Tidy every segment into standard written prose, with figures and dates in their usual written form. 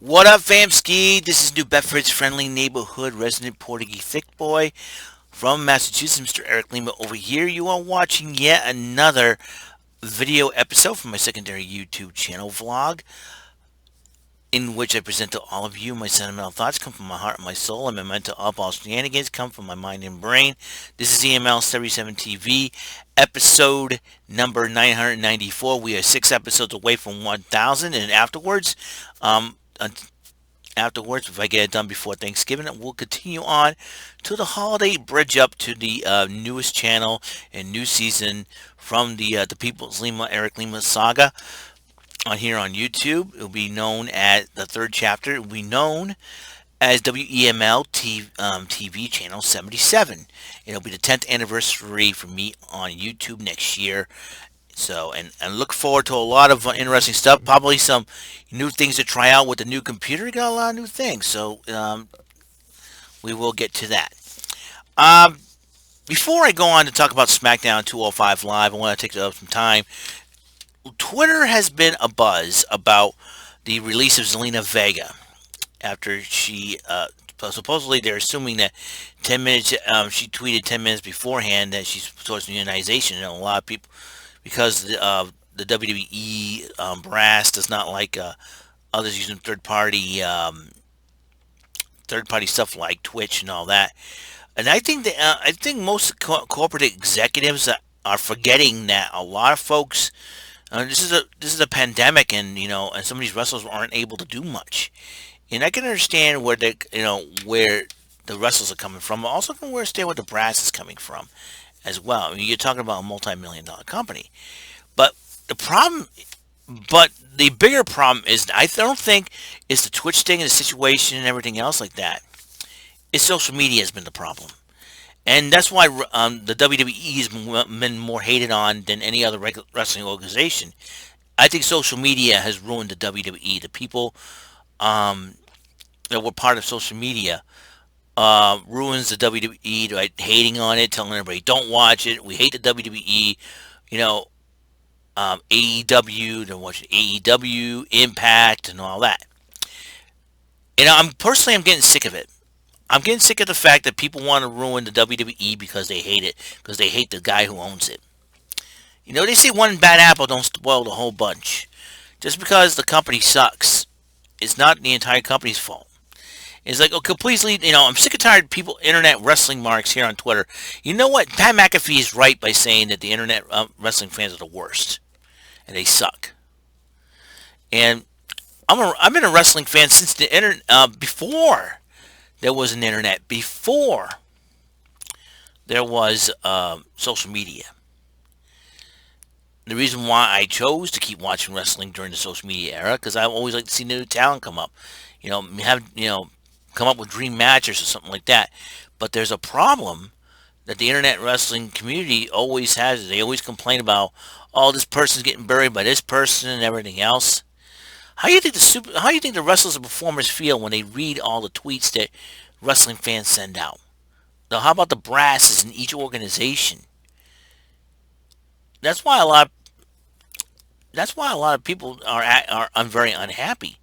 What up, famski? This is New Bedford's friendly neighborhood resident Portuguese thick boy from Massachusetts, Mr. Eric Lima over here. You are watching yet another video episode from my secondary YouTube channel vlog, in which I present to all of you my sentimental thoughts come from my heart and my soul, and my mental up shenanigans come from my mind and brain. This is EML77 TV, episode number 994. We are 6 episodes away from 1,000, and um, afterwards, if I get it done before Thanksgiving, we'll continue on to the holiday bridge up to the newest channel and new season from the People's Lima Eric Lima saga on here on YouTube. It will be known as the third chapter. It will be known as WEML-TV channel 77. It'll be the 10th anniversary for me on YouTube next year. So, and look forward to a lot of interesting stuff. Probably some new things to try out with the new computer. We got a lot of new things. So, we will get to that. Um, Before I go on to talk about SmackDown 205 Live, I want to take some time. Twitter has been a buzz about the release of Zelina Vega after she supposedly they're assuming that 10 minutes she tweeted 10 minutes beforehand that she's towards unionization, and a lot of people, because the WWE brass does not like others using third party stuff like Twitch and all that. And I think most corporate executives are forgetting that a lot of folks, this is a pandemic, and and some of these wrestlers aren't able to do much. And I can understand where where the wrestlers are coming from. I also can understand where the brass is coming from as well. I mean, you're talking about a multi-million-dollar company. But the problem, but the bigger problem is, I don't think it's the Twitch thing and the situation and everything else like that. It's social media has been the problem. And that's why the WWE has been more hated on than any other wrestling organization. I think social media has ruined the WWE. The people that were part of social media ruins the WWE by hating on it, telling everybody don't watch it. We hate the WWE. You know, AEW, they're watching AEW, Impact, and all that. And I'm getting sick of it. I'm getting sick of the fact that people want to ruin the WWE because they hate it, because they hate the guy who owns it. They say one bad apple don't spoil the whole bunch. Just because the company sucks, it's not the entire company's fault. It's like, oh, completely, I'm sick and tired of people, internet wrestling marks here on Twitter. You know what? Pat McAfee is right by saying that the internet wrestling fans are the worst. And they suck. And I've been a wrestling fan since the internet, before there was an internet, before there was social media. The reason why I chose to keep watching wrestling during the social media era, because I always like to see new talent come up. Come up with dream matches or something like that. But there's a problem that the internet wrestling community always has. They always complain about, oh, this person's getting buried by this person and everything else. How do you think the wrestlers and performers feel when they read all the tweets that wrestling fans send out? Now, how about the brasses in each organization? That's why a lot of people are very unhappy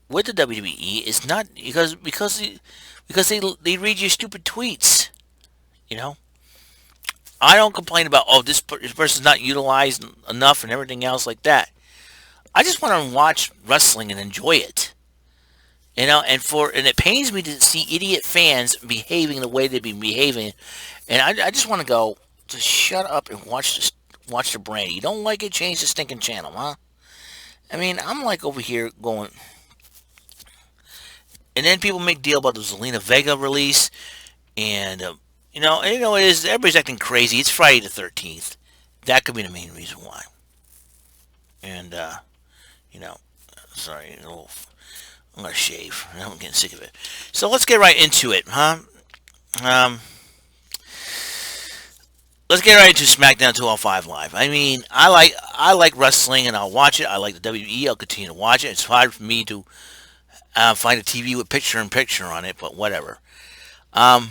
with the WWE. It's not because they read your stupid tweets. I don't complain about, oh, this person's not utilized enough and everything else like that. I just want to watch wrestling and enjoy it. And it pains me to see idiot fans behaving the way they've been behaving, and I just want to go, just shut up and watch the brand. You don't like it, change the stinking channel, huh? I mean, I'm like over here going, and then people make deal about the Zelina Vega release, and it is, everybody's acting crazy. It's Friday the 13th. That could be the main reason why. And you know, sorry, I'm gonna shave. I'm getting sick of it. So let's get right into it, huh? Um, let's get right into SmackDown 205 Live. I mean, I like wrestling and I'll watch it. I like the WWE. I'll continue to watch it. It's hard for me to find a TV with picture-in-picture on it, but whatever. Um,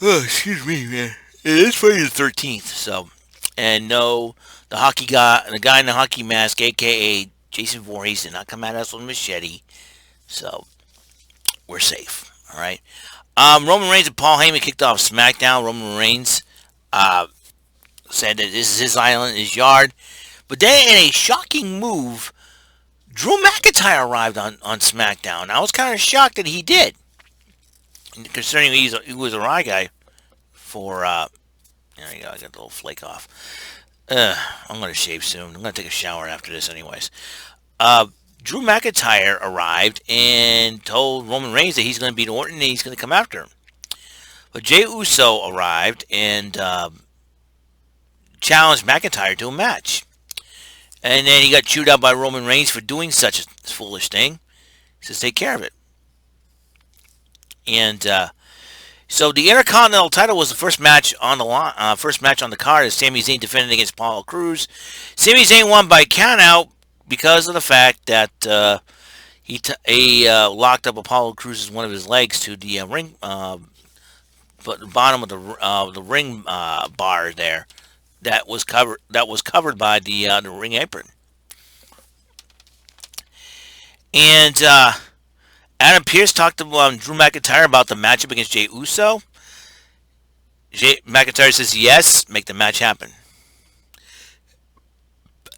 oh, excuse me, man. It is Friday the 13th, so, and no, the guy in the hockey mask, aka Jason Voorhees did not come at us with a machete, so we're safe. All right. Roman Reigns and Paul Heyman kicked off SmackDown. Roman Reigns said that this is his island, his yard. But then, in a shocking move, Drew McIntyre arrived on SmackDown. I was kind of shocked that he did, considering he was a Raw guy for. There you go. I got the little flake off. I'm going to shave soon. I'm going to take a shower after this, anyways. Drew McIntyre arrived and told Roman Reigns that he's going to beat Orton and he's going to come after him. But Jey Uso arrived and challenged McIntyre to a match. And then he got chewed out by Roman Reigns for doing such a foolish thing. He says, take care of it. And so the Intercontinental title was the first match on the card as Sami Zayn defended against Apollo Crews. Sami Zayn won by countout because of the fact that he locked up Apollo Crews' one of his legs to the ring, but the bottom of the ring bar there that was covered by the ring apron. And Adam Pearce talked to Drew McIntyre about the matchup against Jey Uso. McIntyre says yes, make the match happen.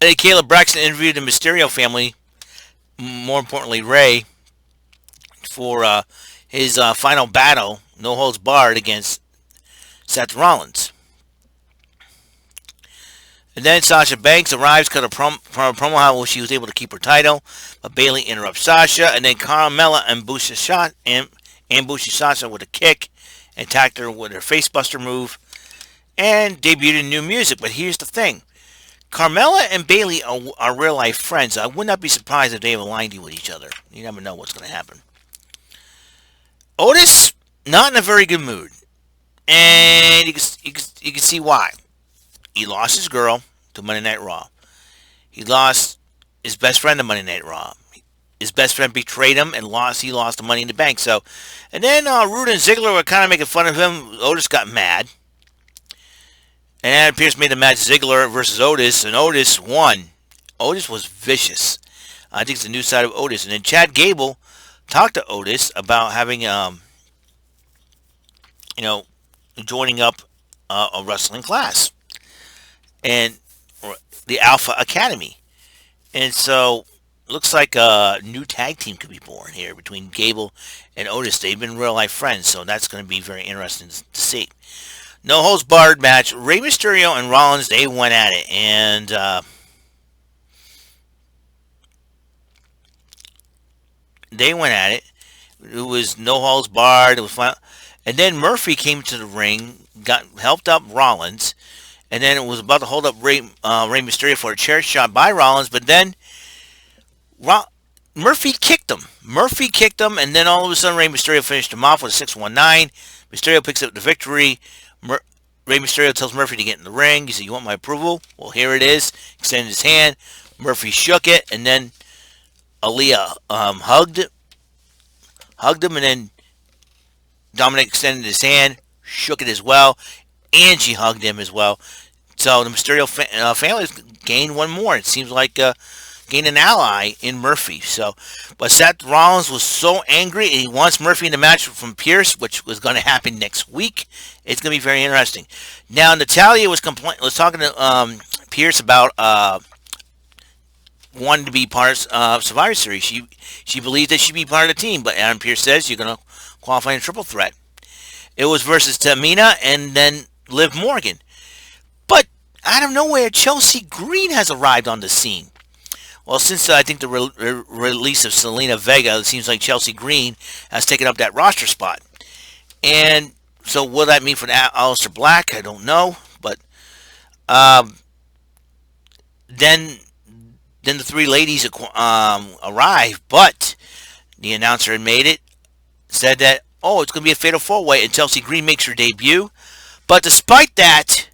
And Caleb Braxton interviewed the Mysterio family, more importantly Ray, for his final battle, no holds barred, against Seth Rollins. And then Sasha Banks arrives, cut a promo how she was able to keep her title, but Bayley interrupts Sasha, and then Carmella ambushes Sasha with a kick and attacked her with her facebuster move, and debuted new music. But here's the thing. Carmella and Bayley are real-life friends. I would not be surprised if they have aligned with each other. You never know what's going to happen. Otis, not in a very good mood. And you can see why. He lost his girl to Monday Night Raw. He lost his best friend to Monday Night Raw. His best friend betrayed him and he lost the Money in the Bank. So, and then Rude and Ziggler were kind of making fun of him. Otis got mad. And Adam Pearce made the match Ziggler versus Otis, and Otis won. Otis was vicious. I think it's the new side of Otis. And then Chad Gable talked to Otis about having, joining up a wrestling class. And the Alpha Academy. And so, looks like a new tag team could be born here between Gable and Otis. They've been real life friends, so that's going to be very interesting to see. No holds barred match. Rey Mysterio and Rollins, they went at it. And they went at it. It was no holds barred. It was fun. And then Murphy came to the ring, helped up Rollins. And then it was about to hold up Rey Mysterio for a chair shot by Rollins. But then Murphy kicked him. And then all of a sudden Rey Mysterio finished him off with a 619. Mysterio picks up the victory. Rey Mysterio tells Murphy to get in the ring. He said, you want my approval? Well, here it is. Extended his hand. Murphy shook it. And then Aaliyah hugged him. And then Dominic extended his hand. Shook it as well. And she hugged him as well. So the Mysterio family has gained one more. It seems like gained an ally in Murphy. But Seth Rollins was so angry, and he wants Murphy in the match from Pierce, which was going to happen next week. It's going to be very interesting. Now Natalya was talking to Pierce about wanting to be part of Survivor Series. She believes that she'd be part of the team, but Adam Pierce says you're going to qualify in a triple threat. It was versus Tamina and then Liv Morgan. But out of nowhere, Chelsea Green has arrived on the scene. Well, since I think the release of Zelina Vega, it seems like Chelsea Green has taken up that roster spot. And so what that mean for Aleister Black, I don't know. But then the three ladies arrived. But the announcer had made it, said that, it's going to be a fatal four-way, and Chelsea Green makes her debut. But despite that,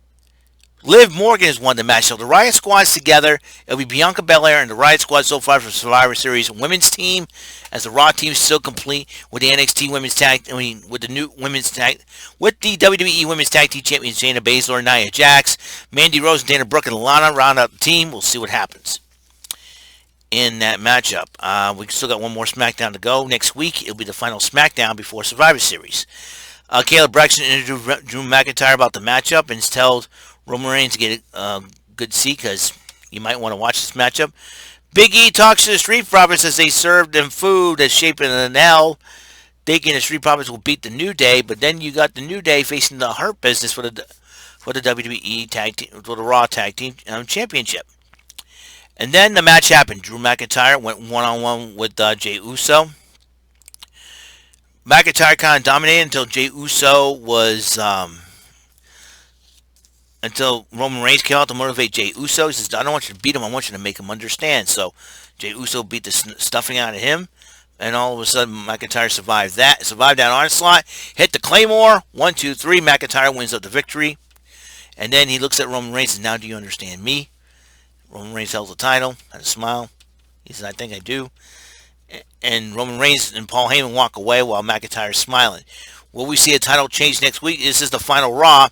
Liv Morgan has won the match. So the Riot Squad's together. It'll be Bianca Belair and the Riot Squad so far for Survivor Series women's team, as the Raw team is still complete with the NXT women's tag. With the new women's tag, with the WWE Women's Tag Team Champions Shayna Baszler, Nia Jax, Mandy Rose, Dana Brooke, and Lana round out the team. We'll see what happens. in that matchup. We still got one more SmackDown to go. Next week, it'll be the final SmackDown before Survivor Series. Caleb Braxton interviewed Drew McIntyre about the matchup and told Roman Reigns to get a good seat because you might want to watch this matchup. Big E talks to the Street Profits as they served them food that's shaped in an L, thinking the Street Profits will beat the New Day, but then you got the New Day facing the Hurt Business for the WWE Tag Team, for the Raw Tag Team Championship. And then the match happened. Drew McIntyre went one-on-one with Jey Uso. McIntyre kind of dominated until Jey Uso was until Roman Reigns came out to motivate Jey Uso. He says, "I don't want you to beat him. I want you to make him understand." So Jey Uso beat the stuffing out of him, and all of a sudden McIntyre survived that onslaught, hit the Claymore. 1, 2, 3. McIntyre wins up the victory, and then he looks at Roman Reigns and says, "Now do you understand me?" Roman Reigns held the title, had a smile. He says, "I think I do." And Roman Reigns and Paul Heyman walk away while McIntyre is smiling. Will we see a title change next week? This is the final Raw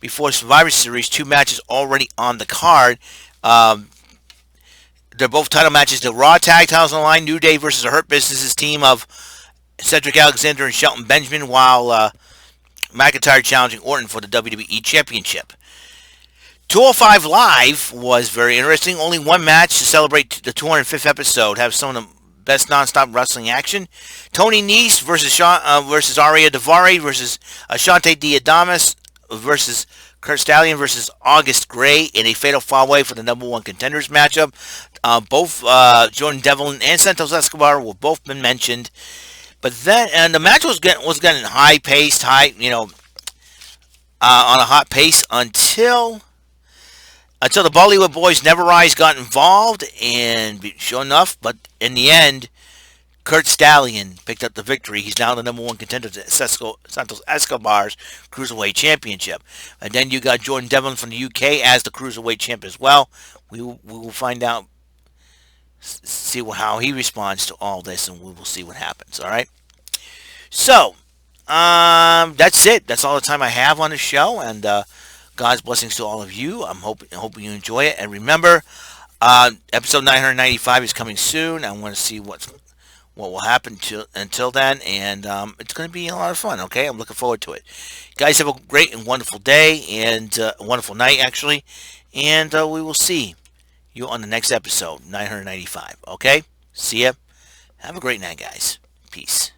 before Survivor Series. 2 matches already on the card. They're both title matches. The Raw tag titles on the line. New Day versus the Hurt Business's team of Cedric Alexander and Shelton Benjamin, while McIntyre challenging Orton for the WWE Championship. 205 Live was very interesting. Only one match to celebrate the 205th episode. Have some of the best non-stop wrestling action. Tony Nese versus Aria Daivari versus Ashante Diadamas versus Kurt Stallion versus August Gray in a fatal four-way for the number 1 contenders matchup. Both Jordan Devlin and Santos Escobar will both been mentioned. But then, and the match was getting high paced, on a hot pace until the Bollywood Boys Never Rise got involved, and sure enough, but in the end, Kurt Stallion picked up the victory. He's now the number 1 contender to Santos Escobar's Cruiserweight Championship. And then you got Jordan Devlin from the UK as the Cruiserweight Champ as well. We will find out, see how he responds to all this, and we will see what happens, all right? So, that's it. That's all the time I have on the show, and God's blessings to all of you. I'm hoping you enjoy it. And remember, episode 995 is coming soon. I want to see what will happen until then, and it's going to be a lot of fun. Okay, I'm looking forward to it. Guys, have a great and wonderful day, and a wonderful night, actually. And we will see you on the next episode, 995. Okay, see ya. Have a great night, guys. Peace.